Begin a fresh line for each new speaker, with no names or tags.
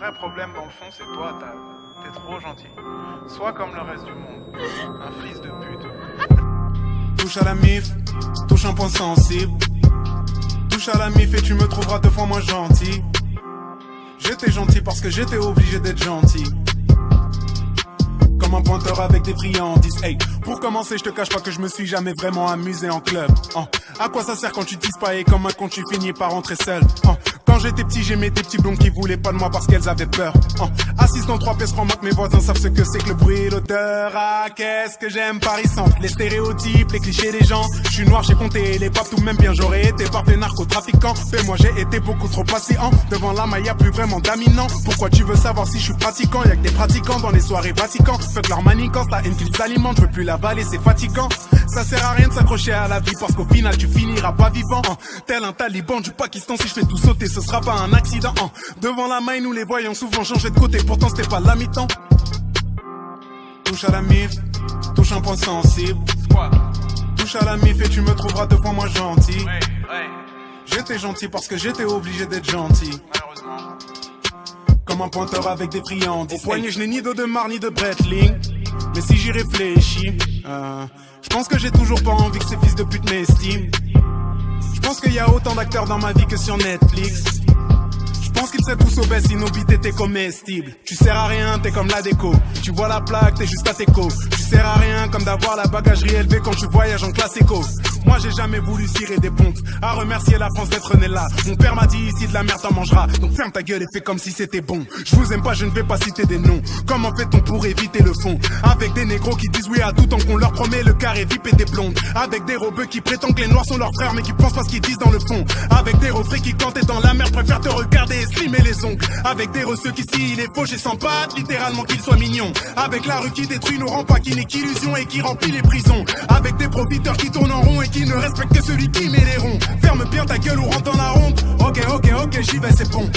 vrai problème dans le fond, c'est toi, t'es trop gentil. Sois comme le reste du monde, un fils de pute.
Touche à la mif, touche un point sensible. Touche à la mif et tu me trouveras 2 fois moins gentil. J'étais gentil parce que j'étais obligé d'être gentil. Comme un pointeur avec des friandises. Hey, pour commencer, je te cache pas que je me suis jamais vraiment amusé en club. À quoi ça sert quand tu disparais comme un con, tu finis par rentrer seul. Quand j'étais petit, j'aimais des petits blonds qui voulaient pas de moi parce qu'elles avaient peur. Assise dans 3 pièces, crois-moi que mes voisins savent ce que c'est que le bruit et l'odeur. Ah, qu'est-ce que j'aime Paris Centre. Les stéréotypes, les clichés des gens. Je suis noir, j'ai compté les papes tout de même bien. J'aurais été parfait narcotrafiquant. Mais moi j'ai été beaucoup trop patient. Devant la maille, y'a plus vraiment d'aminant. Pourquoi tu veux savoir si je suis pratiquant? Y'a que des pratiquants dans les soirées Vatican. Fuck leur manigance, la haine qu'ils alimentent. Je veux plus l'avaler, c'est fatigant. Ça sert à rien de s'accrocher à la vie parce qu'au final tu finiras pas vivant. Tel un taliban du Pakistan, si je fais tout sauter, ce sera pas un accident. Devant la main, nous les voyons souvent changer de côté, pourtant c'était pas la mi-temps. Touche à la mif, touche un point sensible. Touche à la mif et tu me trouveras 2 fois moins gentil. J'étais gentil parce que j'étais obligé d'être gentil.
Malheureusement.
Comme un pointeur avec des friandises. Au poignet, je n'ai ni d'Audemars ni de Breitling. Mais si j'y réfléchis, je pense que j'ai toujours pas envie que ces fils de pute m'estiment. Je pense qu'il y a autant d'acteurs dans ma vie que sur Netflix. Je pense qu'ils seraient tous obèses si nos bites étaient comestibles. Tu sers à rien, t'es comme la déco. Tu vois la plaque, t'es juste à tes co. Tu sers à rien comme d'avoir la bagagerie élevée quand tu voyages en classe éco. Moi j'ai jamais voulu cirer des pompes. À remercier la France d'être née là. Mon père m'a dit ici de la merde t'en mangeras. Donc ferme ta gueule et fais comme si c'était bon. Je vous aime pas, je ne vais pas citer des noms. Comment fait-on pour éviter le fond? Avec des négros qui disent oui à tout tant qu'on leur promet le carré VIP et des blondes. Avec des robeux qui prétendent que les noirs sont leurs frères mais qui pensent pas ce qu'ils disent dans le fond. Avec des refrains qui quand t'es dans la merde préfèrent te regarder et slimer les ongles. Avec des receux qui s'il est fauché sans pattes, littéralement qu'ils soient mignons. Avec la rue qui détruit nos rangs, pas qui n'est qu'illusion et qui remplit les prisons. Avec des profiteurs qui tournent en rond et qui ne respectent que celui qui met les ronds. Ferme bien ta gueule ou rentre dans la ronde. Ok, j'y vais, c'est bon.